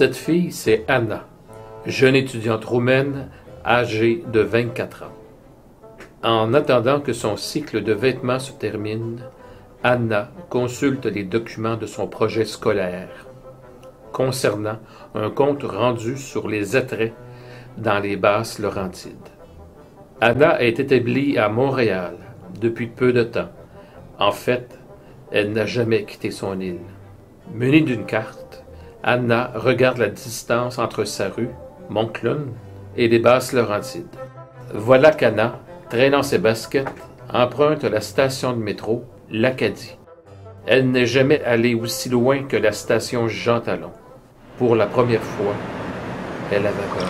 Cette fille, c'est Anna, jeune étudiante roumaine âgée de 24 ans. En attendant que son cycle de vêtements se termine, Anna consulte les documents de son projet scolaire concernant un compte rendu sur les attraits dans les Basses-Laurentides. Anna est établie à Montréal depuis peu de temps. En fait, elle n'a jamais quitté son île. Munie d'une carte, Anna regarde la distance entre sa rue, Moncton, et les Basses-Laurentides. Voilà qu'Anna, traînant ses baskets, emprunte la station de métro l'Acadie. Elle n'est jamais allée aussi loin que la station Jean Talon. Pour la première fois, elle avait peur.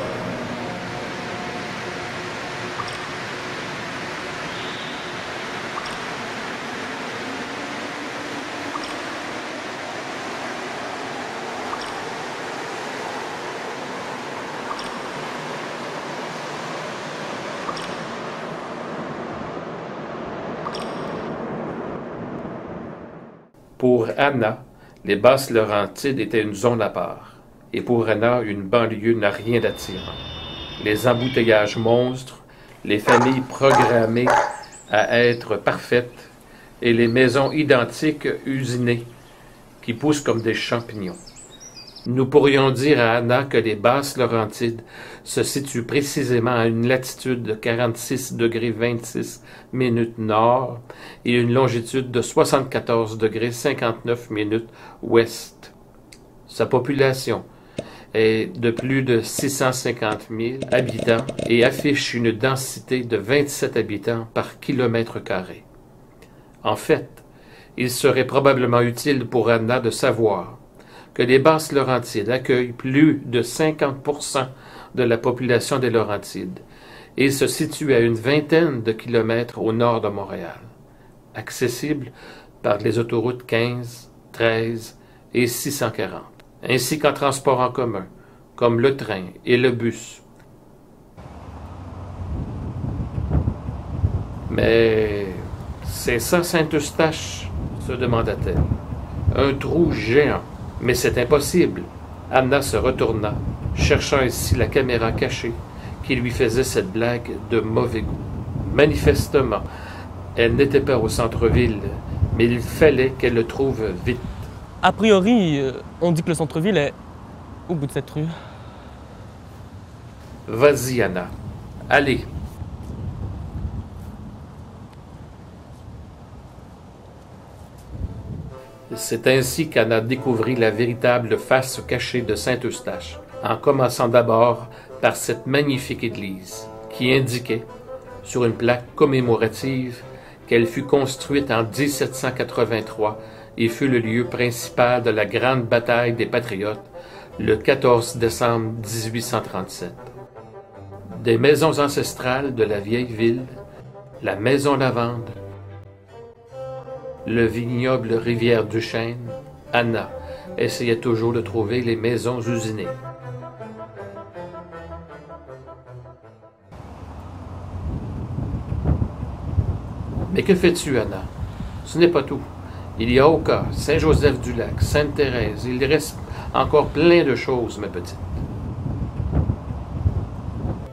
Pour Anna, les Basses-Laurentides étaient une zone à part. Et pour Anna, une banlieue n'a rien d'attirant. Les embouteillages monstres, les familles programmées à être parfaites et les maisons identiques usinées qui poussent comme des champignons. Nous pourrions dire à Anna que les Basses-Laurentides se situent précisément à une latitude de 46 degrés 26 minutes nord et une longitude de 74 degrés 59 minutes ouest. Sa population est de plus de 650 000 habitants et affiche une densité de 27 habitants par kilomètre carré. En fait, il serait probablement utile pour Anna de savoir que les Basses-Laurentides accueillent plus de 50% de la population des Laurentides et se situent à une vingtaine de kilomètres au nord de Montréal, accessible par les autoroutes 15, 13 et 640, ainsi qu'en transport en commun, comme le train et le bus. Mais c'est ça Saint-Eustache, se demanda-t-elle. Un trou géant. Mais c'est impossible. Anna se retourna, cherchant ainsi la caméra cachée qui lui faisait cette blague de mauvais goût. Manifestement, elle n'était pas au centre-ville, mais il fallait qu'elle le trouve vite. A priori, on dit que le centre-ville est au bout de cette rue. Vas-y, Anna. Allez. C'est ainsi qu'Anna découvrit la véritable face cachée de Saint-Eustache, en commençant d'abord par cette magnifique église, qui indiquait, sur une plaque commémorative, qu'elle fut construite en 1783 et fut le lieu principal de la grande bataille des Patriotes, le 14 décembre 1837. Des maisons ancestrales de la vieille ville, la maison Lavande, le vignoble Rivière-du-Chêne, Anna essayait toujours de trouver les maisons usinées. Mais que fais-tu, Anna? Ce n'est pas tout. Il y a Oka, Saint-Joseph-du-Lac, Sainte-Thérèse. Il reste encore plein de choses, ma petite.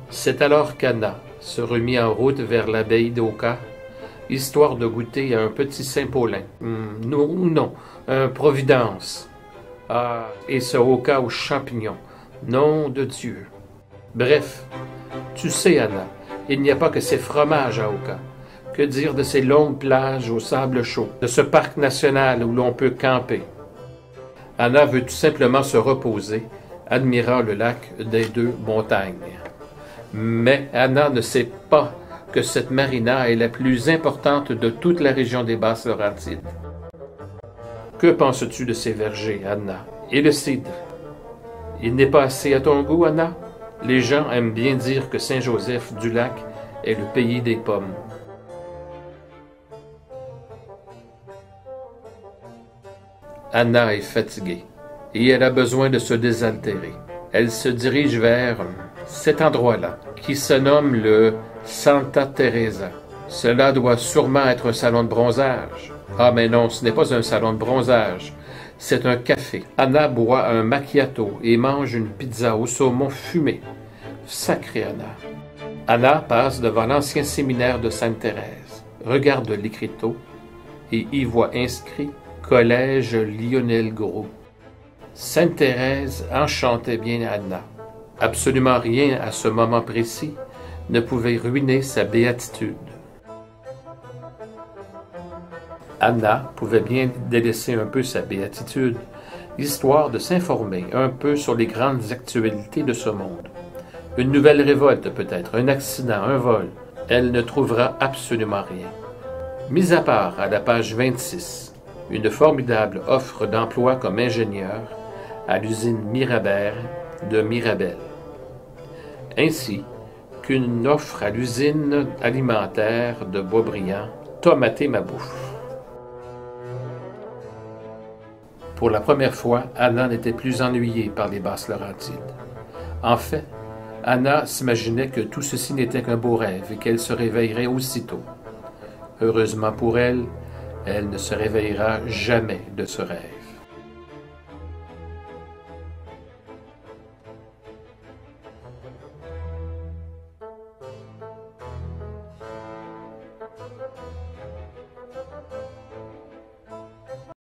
C'est alors qu'Anna se remit en route vers l'abbaye d'Oka, histoire de goûter à un petit Saint-Paulin. Non, un Providence. Ah, et ce Oka aux champignons. Nom de Dieu. Bref, tu sais, Anna, il n'y a pas que ces fromages à Oka. Que dire de ces longues plages au sable chaud, de ce parc national où l'on peut camper? Anna veut tout simplement se reposer, admirant le lac des deux montagnes. Mais Anna ne sait pas que cette marina est la plus importante de toute la région des Basses-Laurentides. Que penses-tu de ces vergers, Anna? Et le cidre? Il n'est pas assez à ton goût, Anna? Les gens aiment bien dire que Saint-Joseph-du-Lac est le pays des pommes. Anna est fatiguée et elle a besoin de se désaltérer. Elle se dirige vers cet endroit-là, qui se nomme le Santa Teresa. Cela doit sûrement être un salon de bronzage. Ah, mais non, ce n'est pas un salon de bronzage. c'est un café. Anna boit un macchiato et mange une pizza au saumon fumé. Sacrée Anna. Anna passe devant l'ancien séminaire de Sainte-Thérèse, regarde l'écriteau et y voit inscrit « Collège Lionel Gros ». Sainte-Thérèse enchantait bien Anna. Absolument rien à ce moment précis ne pouvait ruiner sa béatitude. Anna pouvait bien délaisser un peu sa béatitude, histoire de s'informer un peu sur les grandes actualités de ce monde. Une nouvelle révolte peut-être, un accident, un vol. Elle ne trouvera absolument rien. Mis à part, à la page 26, une formidable offre d'emploi comme ingénieur à l'usine Mirabert de Mirabel, ainsi qu'une offre à l'usine alimentaire de Boisbriand, Tomater ma bouffe. Pour la première fois, Anna n'était plus ennuyée par les Basses-Laurentides. En fait, Anna s'imaginait que tout ceci n'était qu'un beau rêve et qu'elle se réveillerait aussitôt. Heureusement pour elle, elle ne se réveillera jamais de ce rêve.